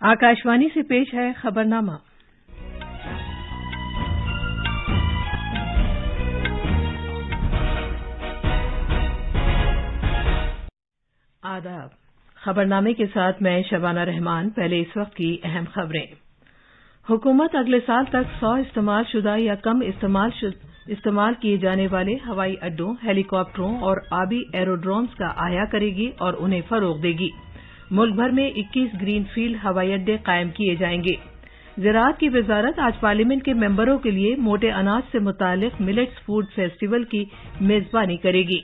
आकाशवाणी से पेश है खबरनामा। आदाब। खबरनामे के साथ मैं शबाना रहमान। पहले इस वक्त की अहम खबरें। हुकूमत अगले साल तक 100 इस्तेमालशुदा या कम इस्तेमाल किए जाने वाले हवाई अड्डों, हेलीकॉप्टरों और आबी एरोड्रोम्स का आया करेगी और उन्हें फरोग देगी। मुल्क भर में 21 ग्रीनफील्ड हवाई अड्डे कायम किए जाएंगे। ज़राअत की वजारत आज पार्लियामेंट के मेंबरों के लिए मोटे अनाज से मुतालिक मिलेट्स फूड फेस्टिवल की मेजबानी करेगी।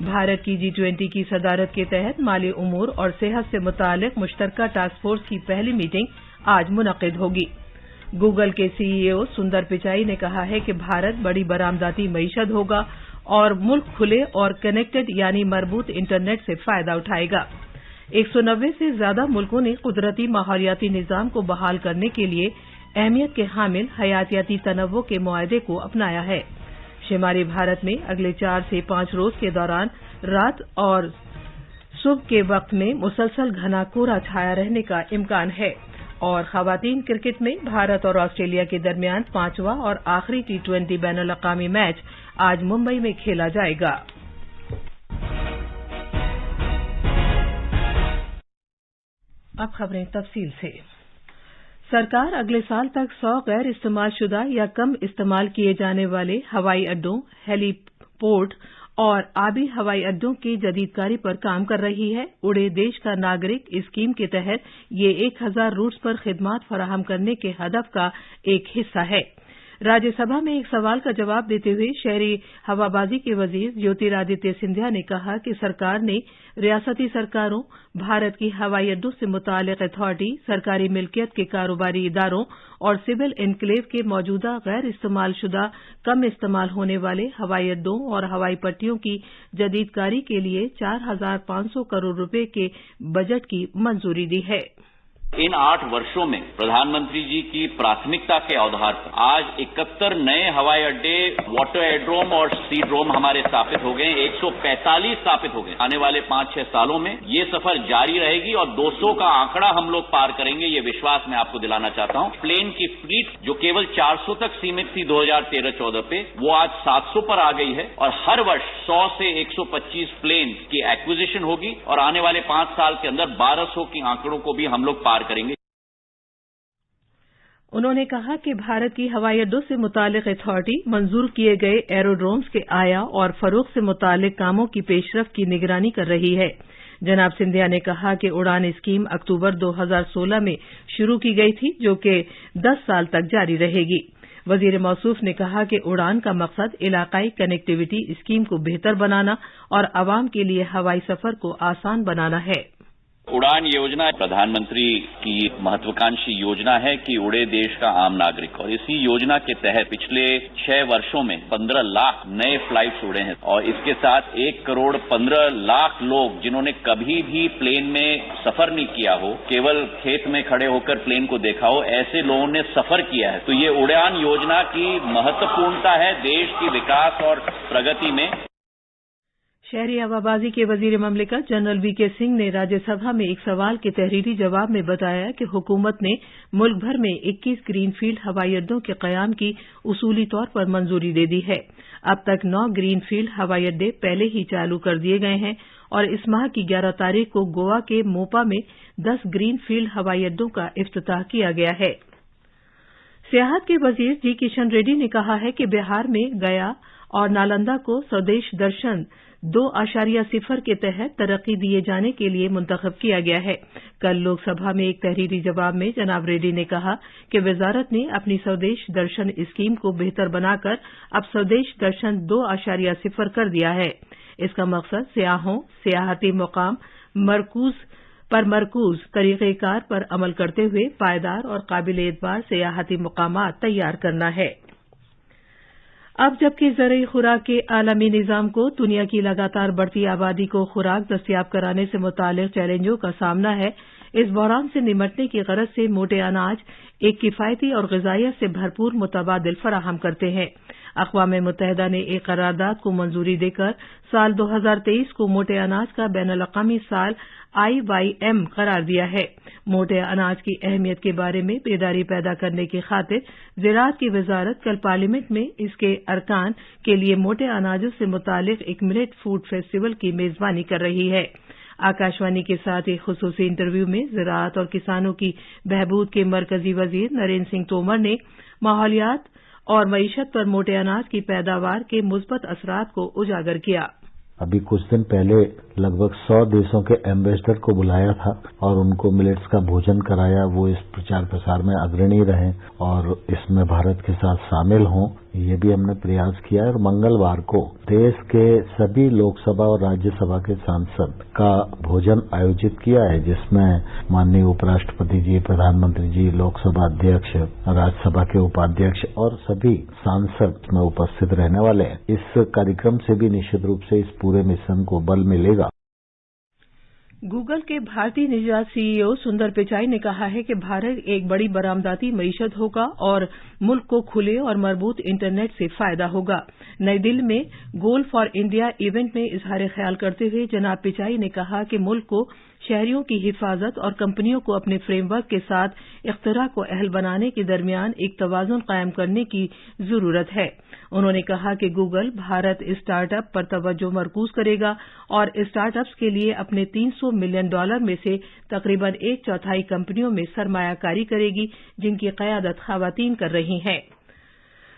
भारत की G20 की सदारत के तहत माली उमूर और सेहत से मुतालिक मुश्तरका टास्क फोर्स की पहली मीटिंग आज मुनक़िद होगी। गूगल के CEO सुंदर पिचाई ने कहा है कि भारत बड़ी बरामदाती मईशत होगा और मुल्क खुले और कनेक्टेड यानी मरबूत इंटरनेट से फायदा उठाएगा। 190 से ज्यादा मुल्कों ने कुदरती माहौलियाती निज़ाम को बहाल करने के लिए अहमियत के हामिल हयातियाती तनव्वुं के मुआहदे को अपनाया है। शुमारी भारत में अगले 4 से 5 रोज के दौरान रात और सुबह के वक्त में मुसलसल घना कोहरा छाया रहने का इम्कान है। और खवातीन क्रिकेट में भारत और ऑस्ट्रेलिया के दरमियान 5वां और आखिरी T20 बैनुल-अक़वामी मैच आज मुंबई में खेला जाएगा। अब खबरें तफसील से। सरकार अगले साल तक 100 गैर इस्तेमालशुदा या कम इस्तेमाल किए जाने वाले हवाई अड्डों, हेलीपोर्ट और आबी हवाई अड्डों की जदीदकारी पर काम कर रही है। उड़े देश का नागरिक स्कीम के तहत ये 1000 रूट्स पर खिदमात फराहम करने के हदफ का एक हिस्सा है। राज्यसभा में एक सवाल का जवाब देते हुए शहरी हवाबाजी के वजीर ज्योतिरादित्य सिंधिया ने कहा कि सरकार ने रियासती सरकारों, भारत की हवाई अड्डों से मुतालिक अथॉरिटी, सरकारी मिल्कियत के कारोबारी इदारों और सिविल एनक्लेव के मौजूदा गैर इस्तेमालशुदा कम इस्तेमाल होने वाले हवाई अड्डों और हवाई पट्टियों की जदीदकारी के लिए 4500 करोड़ रुपए के बजट की मंजूरी दी है। इन 8 वर्षों में प्रधानमंत्री जी की प्राथमिकता के आधार पर आज 71 नए हवाई अड्डे, वाटर एड्रोम और सीड्रोम हमारे स्थापित हो गए। 145 स्थापित हो गए। आने वाले 5-6 सालों में ये सफर जारी रहेगी और 200 का आंकड़ा हम लोग पार करेंगे, ये विश्वास मैं आपको दिलाना चाहता हूं। प्लेन की फ्लीट जो केवल 400 तक सीमित थी 2013-14 पे, वो आज 700 पर आ गई है और हर वर्ष 100 से 125 प्लेन की एक्विजिशन होगी और आने वाले 5 साल के अंदर 1200 के आंकड़ों को भी हम लोग पार करेंगे। उन्होंने कहा कि भारत की हवाई अड्डों से मुतालिक अथॉरिटी मंजूर किए गए एरोड्रोम्स के आया और फरोख्त से मुतालिक कामों की पेशरफ्त की निगरानी कर रही है। जनाब सिंधिया ने कहा कि उड़ान स्कीम अक्टूबर 2016 में शुरू की गई थी, जो कि 10 साल तक जारी रहेगी। वजीर मौसूफ ने कहा कि उड़ान का मकसद इलाकाई कनेक्टिविटी स्कीम को बेहतर बनाना और अवाम के लिए हवाई सफर को आसान बनाना है। उड़ान योजना प्रधानमंत्री की महत्वाकांक्षी योजना है कि उड़े देश का आम नागरिक, और इसी योजना के तहत पिछले 6 वर्षों में 15 लाख नए फ्लाइट्स उड़े हैं और इसके साथ 1 करोड़ 15 लाख लोग जिन्होंने कभी भी प्लेन में सफर नहीं किया हो, केवल खेत में खड़े होकर प्लेन को देखा हो, ऐसे लोगों ने सफर किया है। तो ये उड़ान योजना की महत्वपूर्णता है देश की विकास और प्रगति में। शहरी हवाबाजी के वजीर ममलिकत जनरल VK सिंह ने राज्यसभा में एक सवाल के तहरीरी जवाब में बताया कि हुकूमत ने मुल्क भर में 21 ग्रीनफील्ड हवाई अड्डों के कयाम की उसूली तौर पर मंजूरी दे दी है। अब तक 9 ग्रीनफील्ड हवाई अड्डे पहले ही चालू कर दिए गए हैं और इस माह की 11 तारीख को गोवा के मोपा में 10 ग्रीनफील्ड हवाई अड्डों का इफ्तिताह किया गया है। सियाहत के वजीर G किशन रेड्डी ने कहा है कि बिहार में गया और नालंदा को स्वदेश दर्शन 2.0 के तहत तरक्की दिए जाने के लिए मुंतखब किया गया है। कल लोकसभा में एक तहरीरी जवाब में जनाब रेड्डी ने कहा कि वजारत ने अपनी स्वदेश दर्शन स्कीम को बेहतर बनाकर अब स्वदेश दर्शन 2.0 कर दिया है। इसका मकसद सियाहों, सियाहती मुकाम मरकूज तरीक़ेकार पर अमल करते हुए पायदार और काबिल एतबार सियाहती मुकामात तैयार करना है। अब जबकि ज़रूरी खुराक के आलमी निज़ाम को दुनिया की लगातार बढ़ती आबादी को खुराक दस्तयाब कराने से मुतालिक चैलेंजों का सामना है, इस बहरान से निमटने की गरज से मोटे अनाज एक किफायती और ग़िज़ाइयत से भरपूर मुतबादिल फराहम करते हैं। अक़वाम मुत्तहिदा ने एक करारदाद को मंजूरी देकर साल 2023 को मोटे अनाज का बैनुल-अक़वामी साल IYM करार दिया है। मोटे अनाज की अहमियत के बारे में बेदारी पैदा करने की खातिर ज़राअत की वजारत कल पार्लियामेंट में इसके अरकान के लिए मोटे अनाजों से मुतालिक एक मिलेट फूड फेस्टिवल की मेजबानी कर रही है। आकाशवाणी के साथ एक खुसूसी इंटरव्यू में ज़राअत और किसानों की बहबूद के मरकजी वजीर नरेंद्र सिंह तोमर ने माहौलियात और मईशत पर मोटे अनाज की पैदावार के मुस्बत असरात को उजागर किया। अभी कुछ दिन पहले लगभग 100 देशों के एम्बेसडर को बुलाया था और उनको मिलेट्स का भोजन कराया। वो इस प्रचार प्रसार में अग्रणी रहें और इसमें भारत के साथ शामिल हों, ये भी हमने प्रयास किया है। और मंगलवार को देश के सभी लोकसभा और राज्यसभा के सांसद का भोजन आयोजित किया है, जिसमें माननीय उपराष्ट्रपति जी, प्रधानमंत्री जी, लोकसभा अध्यक्ष, राज्यसभा के उपाध्यक्ष और सभी सांसद में उपस्थित रहने वाले हैं। इस कार्यक्रम से भी निश्चित रूप से इस पूरे मिशन को बल मिलेगा। गूगल के भारतीय निजात CEO सुंदर पिचाई ने कहा है कि भारत एक बड़ी बरामदाती मईशत होगा और मुल्क को खुले और मजबूत इंटरनेट से फायदा होगा। नई दिल्ली में गोल फॉर इंडिया इवेंट में इजहार ख्याल करते हुए जनाब पिचाई ने कहा कि मुल्क को शहरियों की हिफाजत और कंपनियों को अपने फ्रेमवर्क के साथ इख्तिरा को अहल बनाने के दरमियान एक तवाजुन कायम करने की जरूरत है। उन्होंने कहा कि गूगल भारत स्टार्टअप पर तवज्जो मरकूज करेगा और स्टार्टअप्स के लिए अपने $300 मिलियन में से तकरीबन 1/4 कंपनियों में सरमायाकारी करेगी, जिनकी क़यादत ख़वातीन कर रही हैं।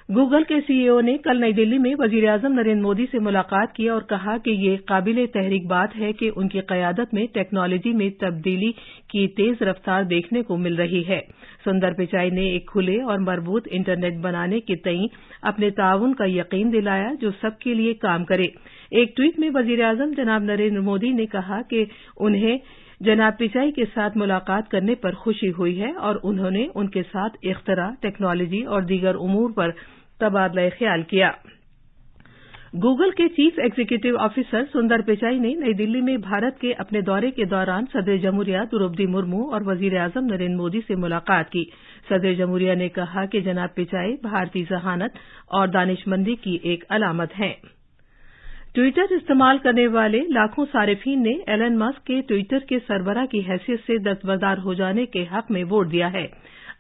गूगल के CEO ने कल नई दिल्ली में वज़ीर-ए-आज़म नरेंद्र मोदी से मुलाकात की और कहा कि ये काबिले तहरीक बात है कि उनकी क़यादत में टेक्नोलॉजी में तब्दीली की तेज रफ्तार देखने को मिल रही है। सुंदर पिचाई ने एक खुले और मजबूत इंटरनेट बनाने के तईं अपने ताउन का यकीन दिलाया, जो सबके लिए काम करे। एक ट्वीट में वज़ीर-ए-आज़म जनाब नरेंद्र मोदी ने कहा कि उन्हें जनाब पिचाई के साथ मुलाकात करने पर खुशी हुई है और उन्होंने उनके साथ इख्तिरा, टेक्नोलॉजी और दीगर उमूर पर तबादला ख्याल किया। गूगल के चीफ एग्जीक्यूटिव ऑफिसर सुंदर पिचाई ने नई दिल्ली में भारत के अपने दौरे के दौरान सदर जमहूरिया द्रौपदी मुर्मू और वज़ीर-ए-आज़म नरेंद्र मोदी से मुलाकात की। सदर जमहूरिया ने कहा कि जनाब पिचाई भारतीय ज़हानत और दानिशमंदी की एक अलामत हैं। ट्विटर इस्तेमाल करने वाले लाखों सारिफीन ने एलन मस्क के ट्विटर के सरबराह की हैसियत से दस्तबरदार हो जाने के हक में वोट दिया है।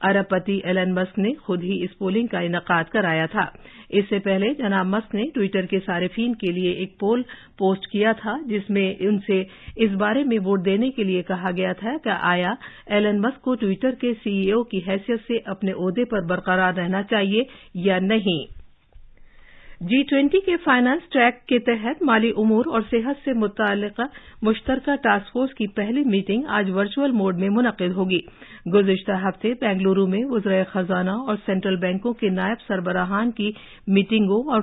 अरबपति एलन मस्क ने खुद ही इस पोलिंग का इनेकाद कराया था। इससे पहले जनाब मस्क ने ट्विटर के सारिफीन के लिए एक पोल पोस्ट किया था, जिसमें उनसे इस बारे में वोट देने के लिए कहा गया था कि आया एलन मस्क को ट्विटर के CEO की हैसियत से अपने ओहदे पर बरकरार रहना चाहिए या नहीं। G20 के फाइनेंस ट्रैक के तहत माली उमूर और सेहत से मुताल्लिक़ मुश्तरका टास्क फोर्स की पहली मीटिंग आज वर्चुअल मोड में मुनक़िद होगी। गुज़िश्ता हफ्ते बेंगलुरु में वज़राए ख़ज़ाना और सेंट्रल बैंकों के नायब सरबराहान की मीटिंगों और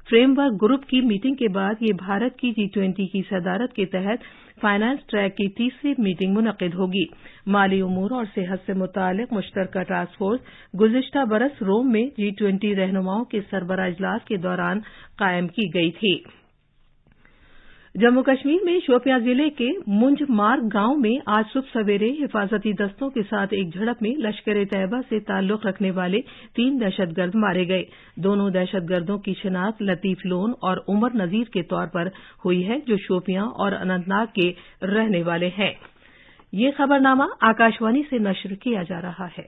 फ्रेमवर्क ग्रुप की मीटिंग के बाद ये भारत की G20 की सदारत के तहत फाइनेंस ट्रैक की तीसरी मीटिंग मुनक़िद होगी। माली उमूर और सेहत से मुताल्लिक़ मुश्तरका टास्क फोर्स गुज़िश्ता बरस रोम में G20 रहनुमाओं के सरबराह इजलास के दौरान कायम की गई थी। जम्मू कश्मीर में शोपियां जिले के मुंज मार्ग गांव में आज सुबह सवेरे हिफाजती दस्तों के साथ एक झड़प में लश्कर-ए-तैयबा से ताल्लुक रखने वाले 3 दहशतगर्द मारे गए। दोनों दहशतगर्दों की शिनाख्त लतीफ लोन और उमर नजीर के तौर पर हुई है, जो शोपियां और अनंतनाग के रहने वाले हैं। ये खबरनामा आकाशवाणी से नश्र किया जा रहा है।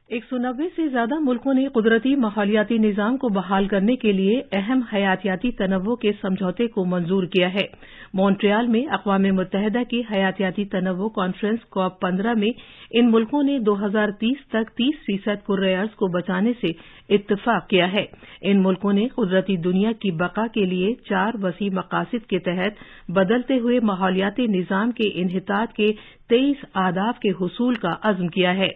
190 से ज्यादा मुल्कों ने कुदरती माहौलियाती निज़ाम को बहाल करने के लिए अहम हयातियाती तनव्वुर के समझौते को मंजूर किया है। मॉन्ट्रियल में अक़वाम मुत्तहिदा की हयातियाती तनव्वुर कॉन्फ्रेंस COP15 में इन मुल्कों ने 2030 तक 30% कुर्रे अर्ज़ को बचाने से इत्तफाक किया है। इन मुल्कों ने कुदरती दुनिया की बका के लिए 4 वसी मकासद के तहत बदलते हुए माहौलियाती निज़ाम के इन्हितात के 23 आदाब के हुसूल का अज़्म किया है।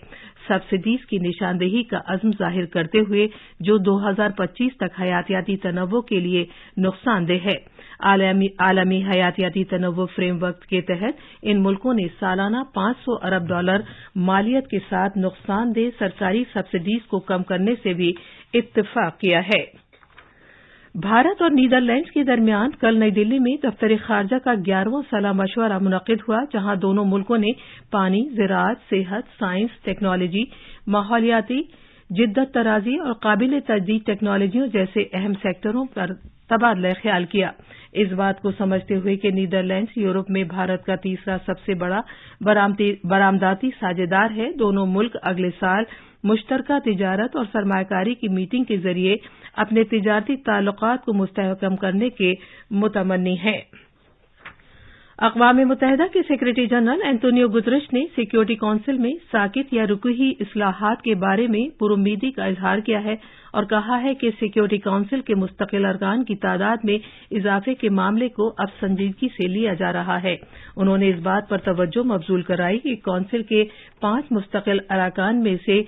सब्सिडीज की निशानदेही का अज़्म जाहिर करते हुए, जो 2025 तक हयातियाती तनव्वुर के लिए नुकसानदेह है। आलमी हयातियाती तनव्वुर फ्रेमवर्क के तहत इन मुल्कों ने सालाना $500 अरब मालियत के साथ नुकसानदेह सरकारी सब्सिडीज को कम करने से भी इत्तफाक किया है। भारत और नीदरलैंड्स के दरमियान कल नई दिल्ली में दफ्तर खारजा का 11वां सलाह मशवरा मुनक़िद हुआ, जहां दोनों मुल्कों ने पानी, ज़राअत, सेहत, साइंस, टेक्नोलॉजी, माहौलियाती जिद्दत तराज़ी और काबिल तजदीद टेक्नोलॉजियों जैसे अहम सेक्टरों पर तबादला ख्याल किया। इस बात को समझते हुए कि नीदरलैंड्स यूरोप में भारत का तीसरा सबसे बड़ा बरामदाती साझेदार है, दोनों मुल्क अगले साल मुश्तरका तिजारत और सरमायाकारी की मीटिंग के जरिए अपने तिजारती ताल्लुकात को मुस्तहकम करने के मुतमन्नी हैं। अक़वाम मुत्तहिदा के सेक्रेटरी जनरल एंटोनियो गुतरश ने सिक्योरिटी काउंसिल में साकित या रुकी हुई इस्लाहात के बारे में पुरुमीदी का इजहार किया है और कहा है कि सिक्योरिटी काउंसिल के मुस्तकिल अरकान की तादाद में इजाफे के मामले को अब संजीदगी से लिया जा रहा है। उन्होंने इस बात पर तवज्जो मबजूल कराई कि काउंसिल के 5 मुस्तकिल अरकान में से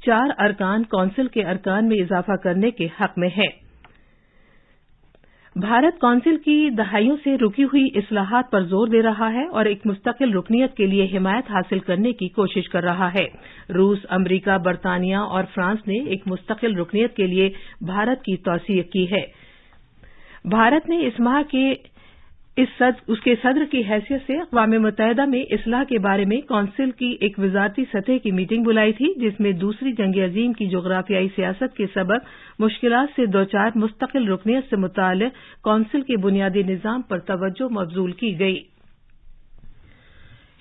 4 अरकान काउंसिल के अरकान में इजाफा करने के हक में हैं। भारत काउंसिल की दहाइयों से रुकी हुई इस्लाहात पर जोर दे रहा है और एक मुस्तकिल रुकनियत के लिए हिमायत हासिल करने की कोशिश कर रहा है। रूस, अमरीका, बरतानिया और फ्रांस ने एक मुस्तकिल रुकनियत के लिए भारत की तौसीक की है। भारत ने इस माह के उसके सदर की हैसियत से अक़वाम मुत्तहिदा में इस्लाह के बारे में काउंसिल की एक वज़ारती सतह की मीटिंग बुलाई थी, जिसमें दूसरी जंग अज़ीम की जोग्राफियाई सियासत के सबब मुश्किलात से दोचार मुस्तकिल रुकनियत से मुताल्लिक़ काउंसिल के बुनियादी निज़ाम पर तवज्जो मबजूल की गई।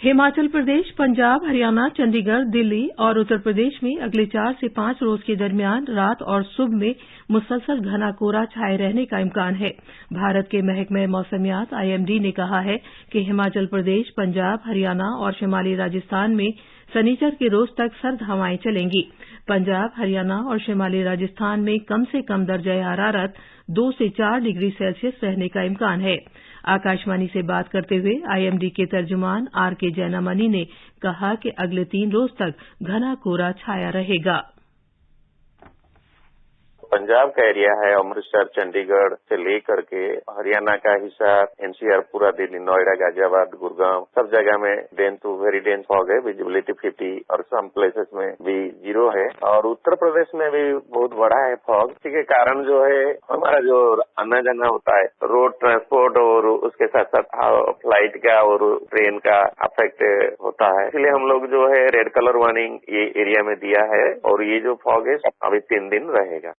हिमाचल प्रदेश, पंजाब, हरियाणा, चंडीगढ़, दिल्ली और उत्तर प्रदेश में अगले 4 से 5 रोज के दरमियान रात और सुबह में मुसलसल घना कोहरा छाये रहने का इम्कान है। भारत के महकमे मौसमियात IMD ने कहा है कि हिमाचल प्रदेश, पंजाब, हरियाणा और शिमाली राजस्थान में शनिचर के रोज तक सर्द हवाएं चलेंगी। पंजाब, हरियाणा और शिमाली राजस्थान में कम से कम दर्जा हरारत 2 से 4 डिग्री सेल्सियस रहने का इम्कान है। आकाशवाणी से बात करते हुए IMD के तर्जुमान RK जैनामनी ने कहा कि अगले 3 रोज तक घना कोहरा छाया रहेगा। पंजाब का एरिया है अमृतसर, चंडीगढ़ से लेकर के हरियाणा का हिस्सा, NCR, पूरा दिल्ली, नोएडा, गाजियाबाद, गुड़गांव, सब जगह में dense to very dense fog है, विजिबिलिटी 50 और सम प्लेसेस में भी 0 है। और उत्तर प्रदेश में भी बहुत बड़ा है फॉग। इसी के कारण जो है हमारा जो आना जाना होता है रोड ट्रांसपोर्ट और उसके साथ साथ फ्लाइट का और ट्रेन का अफेक्ट होता है। इसलिए हम लोग जो है रेड कलर वार्निंग ये एरिया में दिया है और ये जो फॉग है अभी 3 दिन रहेगा।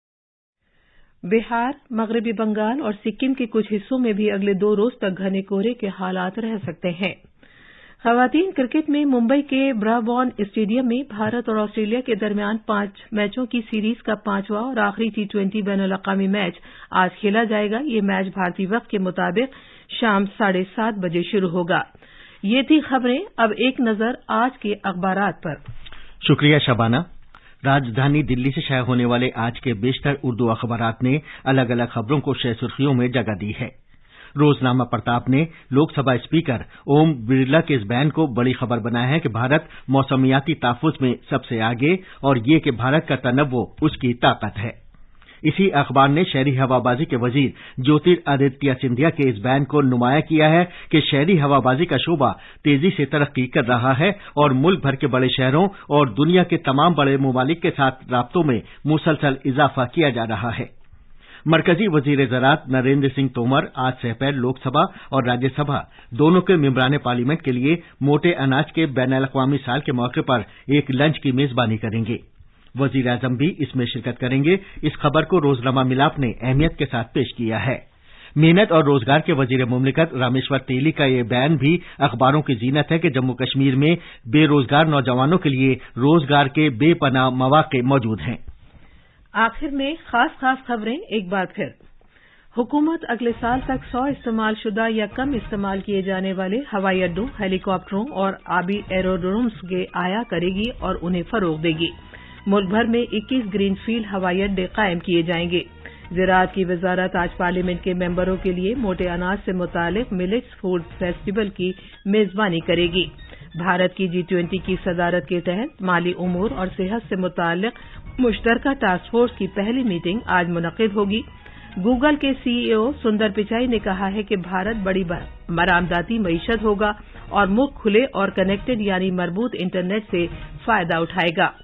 बिहार, मगरबी बंगाल और सिक्किम के कुछ हिस्सों में भी अगले 2 रोज तक घने कोहरे के हालात रह सकते हैं। खवातीन क्रिकेट में मुंबई के ब्राबॉर्न स्टेडियम में भारत और ऑस्ट्रेलिया के दरमियान 5 मैचों की सीरीज का 5वां और आखिरी T20 बैनुल-अक़वामी मैच आज खेला जाएगा। ये मैच भारतीय वक्त के मुताबिक शाम 7:30 बजे शुरू होगा। ये थी खबरें। अब एक नजर आज के अखबारात पर। शुक्रिया शबाना। राजधानी दिल्ली से शाया होने वाले आज के बेशतर उर्दू अखबारात ने अलग अलग खबरों को शह सुर्खियों में जगह दी है। रोजनामा प्रताप ने लोकसभा स्पीकर ओम बिरला के इस बयान को बड़ी खबर बनाया है कि भारत मौसमियाती तहफ़्फ़ुज़ में सबसे आगे और ये कि भारत का तनव्वुअ उसकी ताकत है। इसी अखबार ने शहरी हवाबाजी के वजीर ज्योतिरादित्य सिंधिया के इस बयान को नुमाया किया है कि शहरी हवाबाजी का शोबा तेजी से तरक्की कर रहा है और मुल्क भर के बड़े शहरों और दुनिया के तमाम बड़े ममालिक के साथ राब्तों में मुसलसल इजाफा किया जा रहा है। मरकजी वजीर ज़राअत नरेंद्र सिंह तोमर आज सहपैर लोकसभा और राज्यसभा दोनों के मेंबरान पार्लियामेंट के लिए मोटे अनाज के बैनुल-अक़वामी साल के मौके पर एक लंच की मेजबानी करेंगे। वजीर आजम भी इसमें शिरकत करेंगे। इस खबर को रोजनामा मिलाप ने अहमियत के साथ पेश किया है। मेहनत और रोजगार के वजीर मुमलिकत रामेश्वर तेली का यह बयान भी अखबारों की जीनत है कि जम्मू कश्मीर में बेरोजगार नौजवानों के लिए रोजगार के बेपनाह मौके मौजूद हैं। आखिर में खास खबरें एक बार फिर। हुकूमत अगले साल तक 100 इस्तेमालशुदा या कम इस्तेमाल किए जाने वाले हवाई अड्डों, हेलीकॉप्टरों और आबी एरोड्रोम्स के आया करेगी और उन्हें फरोग देगी। मुल्क भर में 21 ग्रीनफील्ड हवाई अड्डे कायम किए जाएंगे। ज़राअत की वजारत आज पार्लियामेंट के मेंबरों के लिए मोटे अनाज से मुतालिक मिलेट्स फूड फेस्टिवल की मेजबानी करेगी। भारत की G20 की सदारत के तहत माली उमूर और सेहत से मुतालिक मुश्तरका टास्क फोर्स की पहली मीटिंग आज मुनक़िद होगी। गूगल के CEO सुंदर पिचाई ने कहा है कि भारत बड़ी बरामदाती मईशत होगा और मुल्क खुले और कनेक्टेड यानी मरबूत इंटरनेट से फायदा उठाएगा।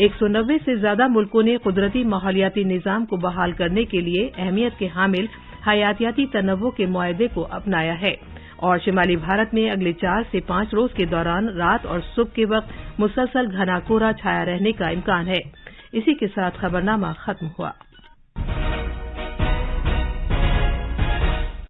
190 से ज्यादा मुल्कों ने कुदरती माहौलियाती निजाम को बहाल करने के लिए अहमियत के हामिल हयातियाती तनव्वुअ के मुआहदे को अपनाया है और शिमाली भारत में अगले 4 से 5 रोज के दौरान रात और सुबह के वक्त मुसलसल घना कोहरा छाया रहने का इम्कान है। इसी के साथ खबरनामा खत्म हुआ।